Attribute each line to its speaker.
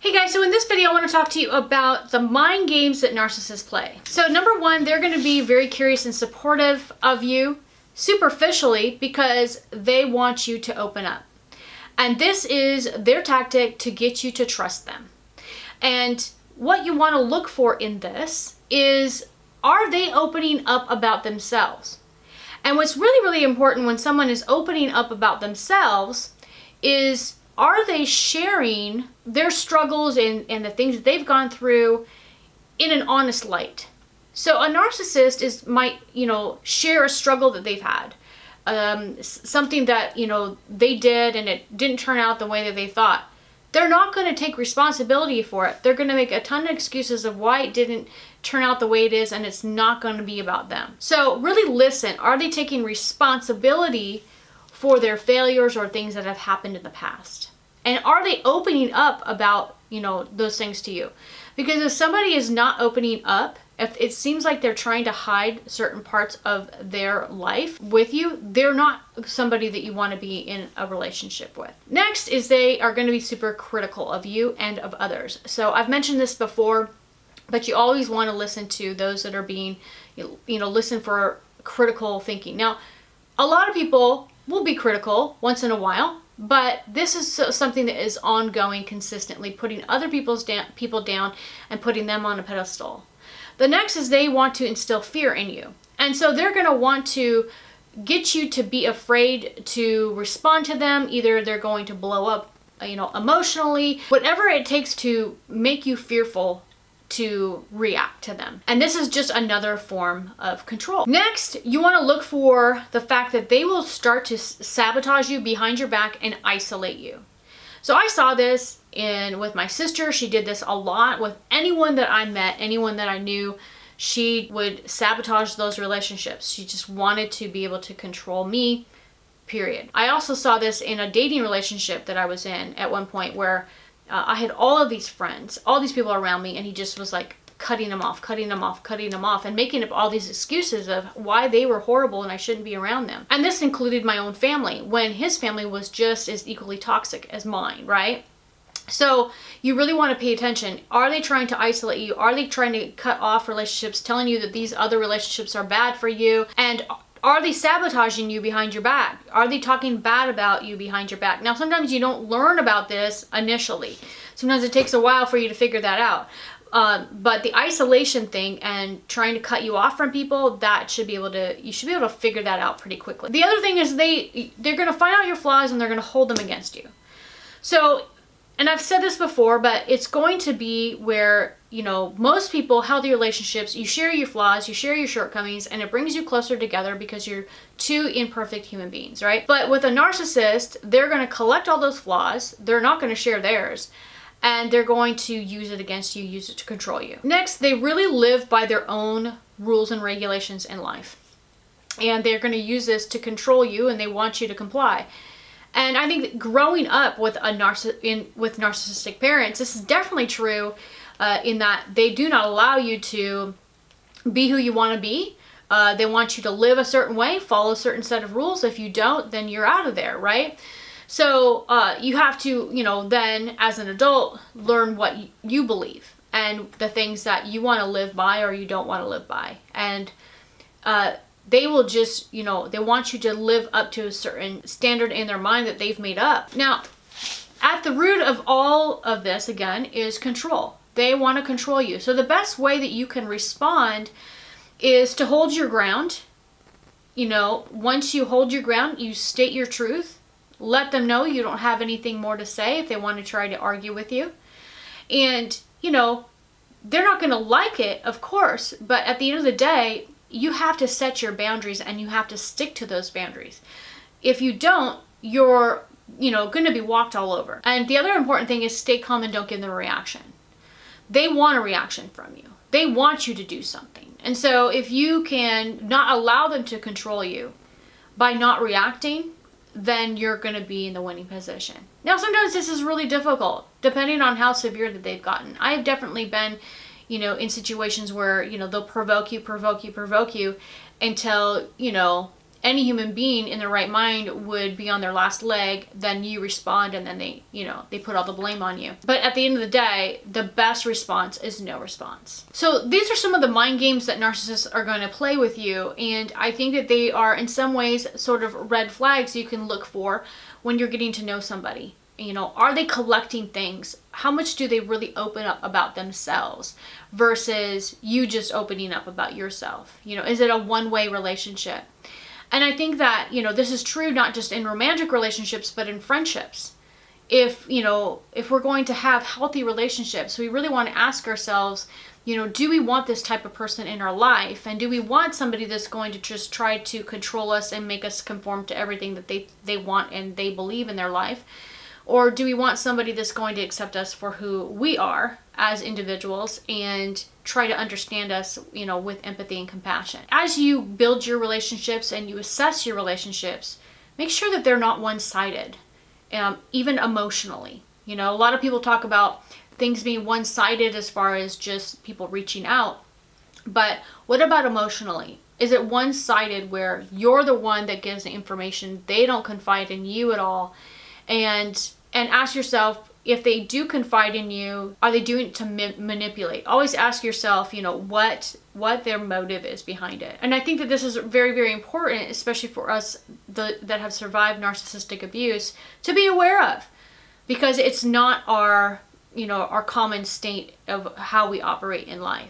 Speaker 1: Hey guys, so in this video I want to talk to you about the mind games that narcissists play. So number one, they're going to be very curious and supportive of you superficially because they want you to open up. And this is their tactic to get you to trust them. And what you want to look for in this is, are they opening up about themselves? And what's really important when someone is opening up about themselves is, are they sharing their struggles and the things that they've gone through in an honest light? So a narcissist might share a struggle that they've had, something that they did and it didn't turn out the way that they thought. They're not going to take responsibility for it. They're going to make a ton of excuses of why it didn't turn out the way it is, and it's not going to be about them. So really listen, are they taking responsibility for their failures or things that have happened in the past? And are they opening up about, those things to you? Because if somebody is not opening up, if it seems like they're trying to hide certain parts of their life with you, they're not somebody that you want to be in a relationship with. Next is they are going to be super critical of you and of others. So I've mentioned this before, but you always want to listen to those that are being, listen for critical thinking. Now, a lot of people will be critical once in a while, but this is something that is ongoing consistently, putting other people down and putting them on a pedestal. The next is they want to instill fear in you. And so they're going to want to get you to be afraid to respond to them. Either they're going to blow up, emotionally, whatever it takes to make you fearful to react to them. And this is just another form of control. Next, you want to look for the fact that they will start to sabotage you behind your back and isolate you. So I saw this with my sister. She did this a lot with anyone that I met, anyone that I knew. She would sabotage those relationships. She just wanted to be able to control me, period. I also saw this in a dating relationship that I was in at one point where I had all of these friends, all these people around me, and he just was like cutting them off, and making up all these excuses of why they were horrible and I shouldn't be around them. And this included my own family, when his family was just as equally toxic as mine, right? So you really want to pay attention. Are they trying to isolate you? Are they trying to cut off relationships, telling you that these other relationships are bad for you? And are they sabotaging you behind your back? Are they talking bad about you behind your back? Now, sometimes you don't learn about this initially. Sometimes it takes a while for you to figure that out. But the isolation thing and trying to cut you off from people, you should be able to figure that out pretty quickly. The other thing is they're going to find out your flaws and they're going to hold them against you. So, and I've said this before, but it's going to be where, most people, healthy relationships, you share your flaws, you share your shortcomings, and it brings you closer together because you're two imperfect human beings, right? But with a narcissist, they're going to collect all those flaws. They're not going to share theirs. And they're going to use it against you, use it to control you. Next, they really live by their own rules and regulations in life. And they're going to use this to control you, and they want you to comply. And I think that growing up with with narcissistic parents, this is definitely true in that they do not allow you to be who you want to be. They want you to live a certain way, follow a certain set of rules. If you don't, then you're out of there, right? So you have to, then as an adult, learn what you believe and the things that you want to live by or you don't want to live by. And they will just, they want you to live up to a certain standard in their mind that they've made up. Now, at the root of all of this, again, is control. They want to control you. So the best way that you can respond is to hold your ground. Once you hold your ground, you state your truth. Let them know you don't have anything more to say if they want to try to argue with you. And, they're not going to like it, of course, but at the end of the day, you have to set your boundaries and you have to stick to those boundaries. If you don't, you're, going to be walked all over. And the other important thing is stay calm and don't give them a reaction. They want a reaction from you. They want you to do something. And so if you can not allow them to control you by not reacting, then you're going to be in the winning position. Now, sometimes this is really difficult, depending on how severe that they've gotten. I have definitely been, in situations where, they'll provoke you until, any human being in their right mind would be on their last leg, then you respond and then they put all the blame on you. But at the end of the day, the best response is no response. So these are some of the mind games that narcissists are going to play with you, and I think that they are in some ways sort of red flags you can look for when you're getting to know somebody. Are they collecting things? How much do they really open up about themselves versus you just opening up about yourself? Is it a one-way relationship? And I think that, this is true not just in romantic relationships, but in friendships. If we're going to have healthy relationships, we really want to ask ourselves, do we want this type of person in our life? And do we want somebody that's going to just try to control us and make us conform to everything that they want and they believe in their life? Or do we want somebody that's going to accept us for who we are as individuals and try to understand us, with empathy and compassion? As you build your relationships and you assess your relationships, make sure that they're not one-sided, even emotionally. A lot of people talk about things being one-sided as far as just people reaching out. But what about emotionally? Is it one-sided where you're the one that gives the information, they don't confide in you at all? And ask yourself, if they do confide in you, are they doing it to manipulate? Always ask yourself, what their motive is behind it. And I think that this is very, very important, especially for us that have survived narcissistic abuse, to be aware of, because it's not our common state of how we operate in life.